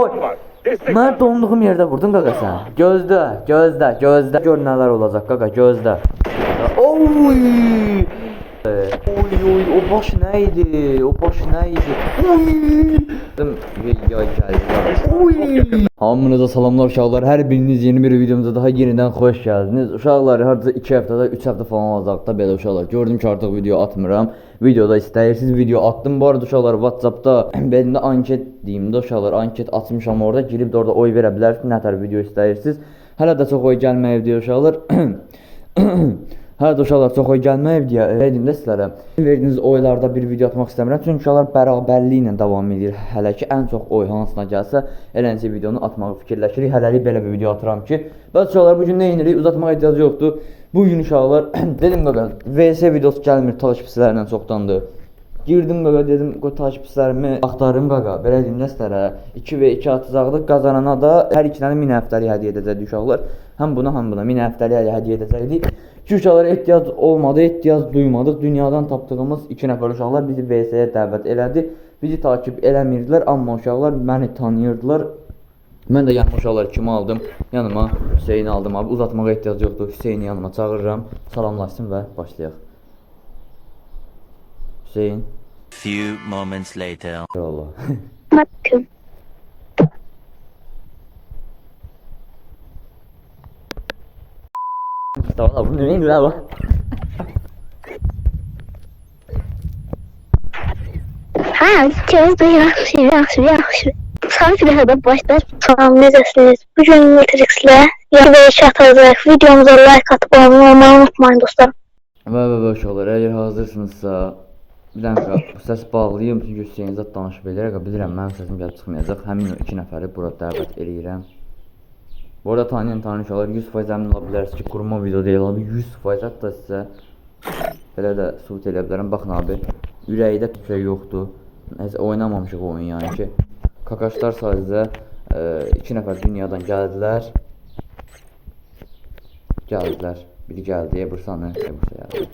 Oy. Mən donduğum yerdə vurdun qaqa sən. Gözlə. Gör nələr olacaq qaqa, gözlə. Oy. Oy, o baş nə idi? Oy. Yay gəldi. Oy. Hamınıza salamlar uşaqlar. Hər biriniz yeni bir videomuza daha yenidən xoş gəldiniz. Uşaqlar, hardasa 2 həftədə, 3 həftə falan olacaq da belə uşaqlar. Gördüm ki, artıq video atmıram. Videoda istəyirsiniz video atdım. Bu arada uşaqlar, WhatsAppda belimdə anket deyim də uşaqlar, anket açmışam orada. Girib də orada oy verə bilərsiniz. Nə tər video istəyirsiniz. Hələ də çox oy gəlməyib deyə uşaqlar. Hələ də uşaqlar çox oy gəlməyib deyə dedim də sizlərə. Verdiyiniz oylarda bir video atmaq istəmirəm. Çünki uşaqlar bərabərliklə davam edir. Hələ ki ən çox oy hansına gəlsə, eləncə videonu atmağı fikirləşirik. Hələlik belə bir video atıram ki, bəs uşaqlar bu gün nə edirik? Uzatmağa ehtiyac yoxdur. Bu gün uşaqlar dedim qaqa, VS videosu gəlmir takipçilərlə çoxdandır. Girdim qaqa, dedim qoy takipçilərimi axtarım qaqa. Belə dedim də sizlərə 2v2 atacaqdıq. Qazanana da hər ikilərini 1000 həftəlik hədiyyə edəcəkdik uşaqlar. Həm buna 1000 həftəlik hədiyyə edəcəkdik. Ki uşaqlara ehtiyac olmadı, ehtiyac duymadıq. Dünyadan tapdığımız 2 nəfər uşaqlar bizi VS-yə dəvət elədi. Bizi takip eləmirdilər, amma uşaqlar məni tanıyırdılar. Mən də yanıma uşaqlar kimi aldım. Yanıma Hüseyni aldım abi. Uzatmağa ehtiyac yoxdur. Hüseyni yanıma çağırıram. Salamlaşsın və başlayaq. Hüseyn. Few moments later. Allah. Bakın. Tamam, bu neydi lan bu? Ha, çok da yaxşı. Saat bir daha başlar. Salam, necəsiniz? Bugün Matrix'lə yeni bir iş atacaq. Videomuza like atıp abone olmayı unutmayın dostlar. Və uşaqlar, əgər hazırsınızsa bir dəqiqə bu səs bağlayım çünki Hüseyn zət danışıb eləyir. Bilirəm mənim səsim gəlib çıxmayacaq. Həmin o 2 nəfəri bura dəvət eləyirəm. Bu arada tanıyan uşaqlar 100% əmin ola bilərsiniz ki, qurma video deyil abi. 100% hətta sizə belə də sübut eləyə bilərəm. Baxın abi, ürəkdə bir şey yoxdur. Nəsə oynamamışıq oyun yəni ki. Kakaşlar sadəcə 2 nəfər dünyadan gəldilər. Biri gəldi, Ebursanı, Ebursa gəldi.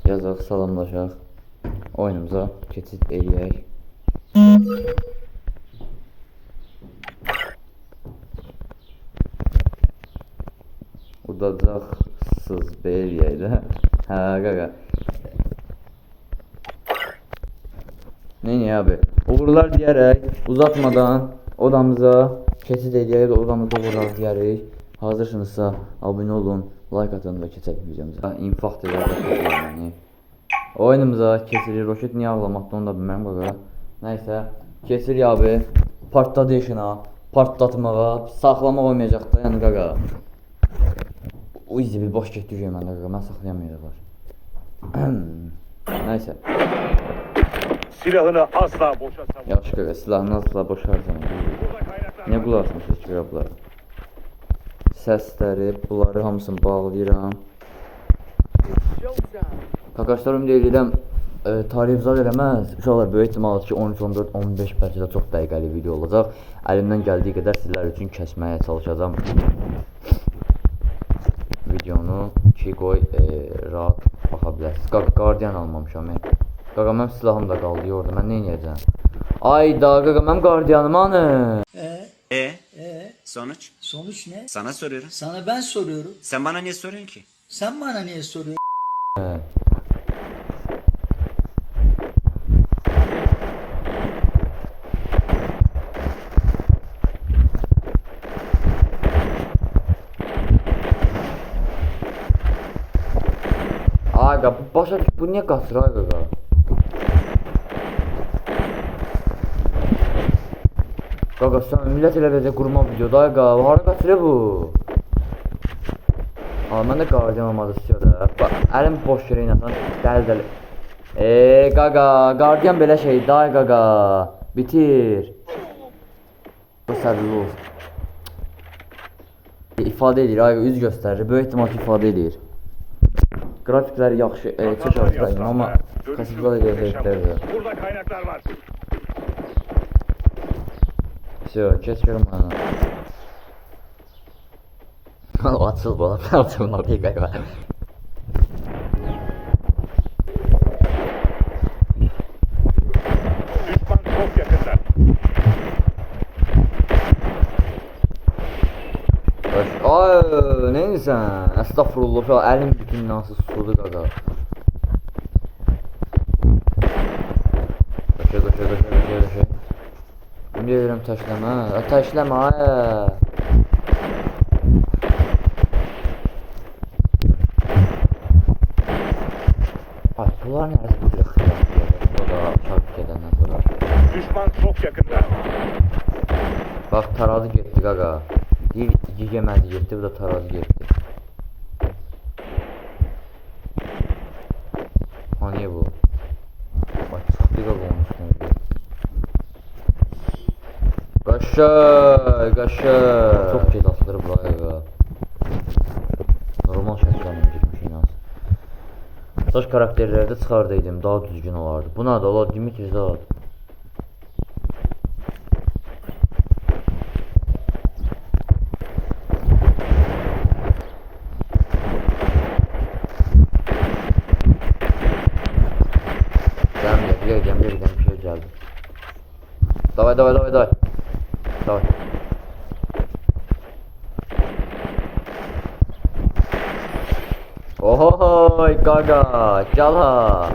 Yazaq, salamlaşaq. Oyunumuza keçid eləyək. Udacaqsız beləyək də. Hə, qaqa. Neyini abi? Uğurlar deyərək, uzatmadan odamıza keçid eləyək, odamıza uğurlar deyərək. Hazırsınızsa abunə olun, like atın və keçək videomuza. İnfarkt edək yəni. Oyunumuza keçirik. Roket niyə ağlamakda onu da bilməm qaqa. Nəysə, keçirik abi. Partladı işinə, partlatmağa, saxlamaq olmayacaq da yəni qaqa. O izi bir boş getdirəcək məndə qaqa, mən saxlayamayacaqlar. Nəysə. Silahını asla boşa savunma. Yaxşı qaqa, silahını asla boşarsan. Niyə qulaq asmışsınız ki qaqlar? Səsləri, bunları hamısını bağlayıram. Qaqaşlar ümid edirəm, tarif zad eləməz. Uşaqlar böyük ehtimalı ki 13, 14, 15 bəlkə də çox dəqiqəli video olacaq. Əlimdən gəldiyi qədər sizlər üçün kəsməyə çalışacağam videonu ki qoy rahat baxa bilərsiniz. Qaqa, qardiyan almamışam. Qaqa, mənim silahım da qaldı orada, mən neynəyəcəm? Ayda, qaqa, mənim qardiyanım hanı? Sonuç? Sonuç ne? Sana soruyorum. Sana ben soruyorum. Sen bana niye soruyorsun ki? Sen bana niye soruyorsun? Aga, başa düş, bu niyə qaçır ay qaqa? Qaqa, sən millət elə biləcək qurma videoda ay qaqa, hara qaçır bu? Mən də qardiyan olmadı istiyordu. Əlim boş yerə inəsən, dəli. Qaqa, qardiyan belə şeydir ay qaqa. Bitir. Bu səbirli olsun. İfadə edir ay qaqa, üz göstərir, böyük ehtimal ki ifadə edir. Grafikləri yaxşı çəkərəm, amma kasıqlar edəcəklərdir. Burada kaynaklar var. Всё, keçiyorum bana. Açıl bana, açıl oraya qaqa. Düşman çok yakında. Ay neyse. Estağfurullah ya elim bütün nasıl sudu gaga. Kaşı. Bilmiyorum taşlama. Taşlama ay. Ay bunlar nerede bu kadar? O da çarpık edenden sonra. Düşman çok yakında. Bak taradı gitti gaga. Bir yemedi gitti bu da taradı gitti. Hani bu? Bak çıktı gaga onun üstüne. Kaşay. Çok cezasıdır buraya gaga. Normal şəkillərini girmiş inan. Saç karakterlərdə çıxardaydım daha düzgün olardı. Bu nədir Allah Dimitri zat. Gəlməyək, bir şey gəldi. Davay. Davay. Ohoy gaga, cala.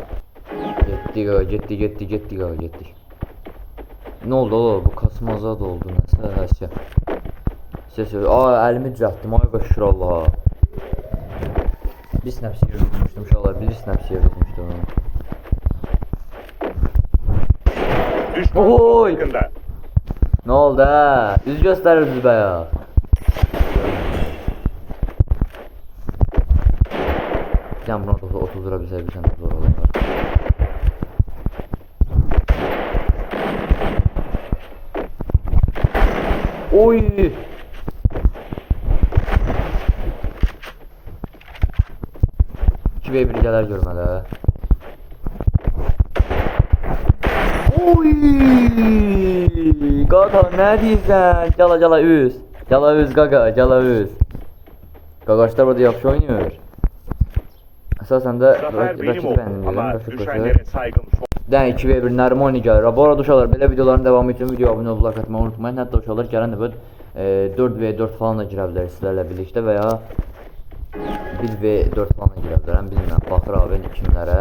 Getdi gaga, getdi. Ne oldu oğlum? Bu kasmazad oldu nəsə. Ses. Əlimi düzəltdim. Ay qaşır Allah. Bir snap yer tutmuşdum uşaqlar. Bir snap yer tutmuşdum. Düşman Oy! çok yakında. Ne oldu ha? Üz göstərirdiniz be ya. Can buna da 30 lira bize bir tane zor olanlar. Oy! İki ve bir gələr görməli. Oy! Gaga ne deyirsən? Cala üz. Cala üz gaga, cala üz. Qaqaşlar burada yaxşı oynuyor. Əsasən də Zafer benim rakibi oldu bəndim ama qaşıq. düşenlere saygım çok. Dən 2v1 Nərmani gəlir. Bu arada uşaqlar belə videoların davamı üçün video abunə olub like atmağı unutmayın. Hətta uşaqlar gələn dəfə 4v4 falan da girə bilər sizlərlə birlikdə və ya 1v4 falan da girə bilərəm. Bilmirəm, baxır abi kimlərə,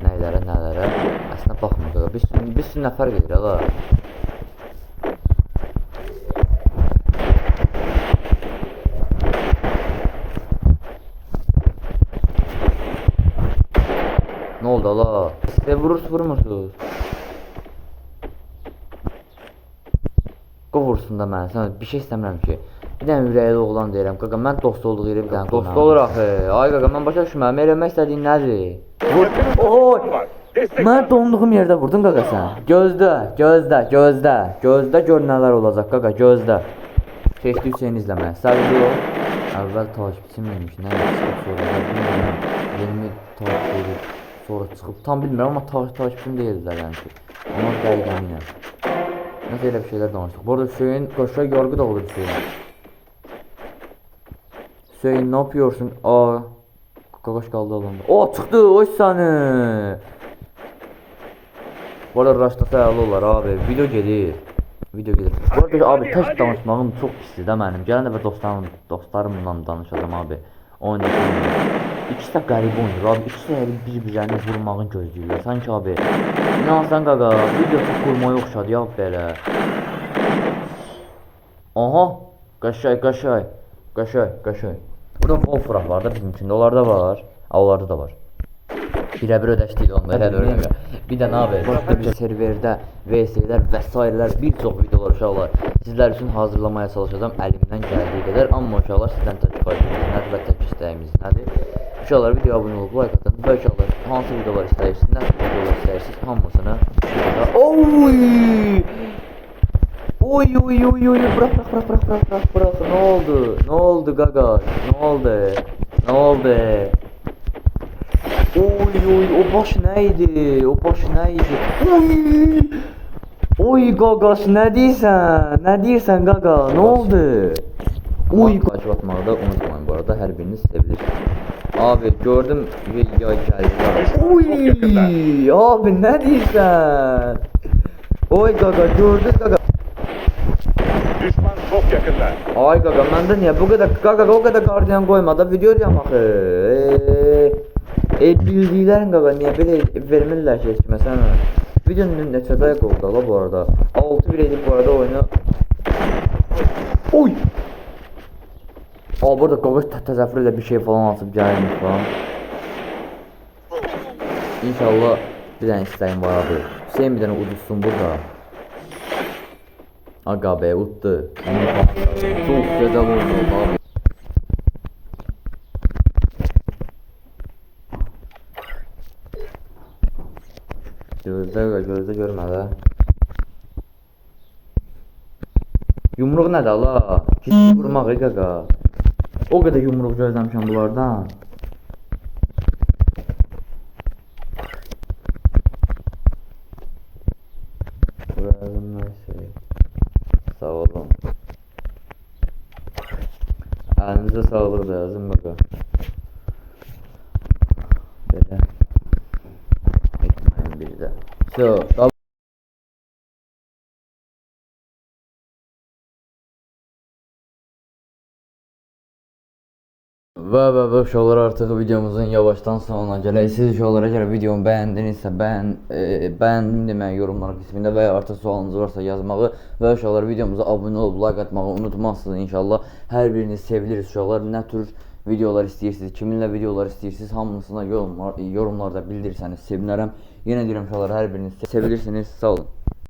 nələrə. Əslində baxmır. Biz nə fərq edir ağa? Ne oldu ala? Size vurmursuz. Qovursun da mən, sən bir şey istəmirəm ki. Bir dənə ürəkli oğlan deyirəm, qaqa mən dost olduğu yeri bir dənə dost olur axı. Ay qaqa mən başa düşmürəm, eləmək istədiyin nədir? Vur. Oy! Mən donduğum yerdə vurdun qaqa sən. Gözlə gör nələr olacaq qaqa, gözlə. Seçdi Hüseyin izləmək. Səbirli ol. Əvvəl takipçim imiş, nə çıxıb sonra bilmirəm. Yerimi takip edib sonra çıxıb tam bilmirəm amma takipçim deyildilər yəni ki. Amma dəqiq əminəm. Nəsə elə bir şeylər danışdıq. Bu arada Hüseyin qoşa yorğu da olur Hüseyin. Hüseyin ne yapıyorsun? Qaqaş qaldı alanda. Çıxdı oy səni. Bu arada raşdasa əla olar abi. Video gedir. Bu arada abi tək danışmağım çox pisdir də mənim. Gələn dəfə dostlarımla danışacağım abi. Oynayacağım. İkisi də qəribə oynayır abi. İkisi də bir-birlərini vurmağın gözləyirlər. Sanki abi. İnansan qaqa, videosu qurmaya oxşadı ya belə. Aha, qaşay. Burada Wolfram var da bizim içində, onlarda var. Onlarda da var. Birəbir ödəşdiydi onlar, elə öyle. Bir də nə abi, başqa bir serverdə VS-lər və s. bir çox videolar uşaqlar sizlər üçün hazırlamaya çalışacağım əlimdən gəldiyi qədər. Amma uşaqlar sizdən tək faydalarınız nədir və tək istəyimiz nədir? Uşaqlar videoya abunə olub like atın və uşaqlar hansı videolar istəyirsiniz, nə videolar istəyirsiniz hamısını. Oy, bırak. Ne oldu gaga? Ne oldu? Oy, o baş neydi? Oy gagas ne deyirsən gaga? Ne oldu? Oy takip atmağı da unutmayın bu arada, hər biriniz sevilir. Abi gördüm ya geldi. Oy abi ne deyirsən? Oy gaga gördün gaga. Düşman çok yakında. Ay qaqa, məndə niyə bu qədər qaqa o qədər qardiyan qoymada video yamaq. Bildiklərin qaqa niyə belə vermirlər ki, məsələn. Videonun neçə dəqiqə oldu la bu arada? 6-1 edib bu arada oyunu. Oy! Aa burada qaqa təzəfürlə bir şey falan atıb gəlmiş falan. İnşallah bir dənə istəyim var abi. Hüseyin bir dənə udursun burada. Aga be utdu. Çok güzel oldu abi. Gözde görmedi. Yumruq nədir la? Hiç vurmaq qaqa. O qədər yumruq gözləmişəm bunlardan. Buranın neyse. Sağ olun. Elinize sağlık da yazın bakalım. Böyle. Ekmeğin biri de. So, ve uşaqlar artıq videomuzun yavaştan sonuna gələk. Siz uşaqlara görə videomu bəyəndinizsə bəyəndim deməyi yorumlar qismində və ya artıq sualınız varsa yazmağı və uşaqlar videomuza abunə olub like atmağı unutmazsınız inşallah. Hər biriniz sevilirsiniz uşaqlar. Nə tür videolar istəyirsiniz, kiminlə videolar istəyirsiniz, hamısına yorumlarda bildirirsəniz sevinərəm. Yenə deyirəm uşaqlar, hər biriniz sevilirsiniz. Sağ olun.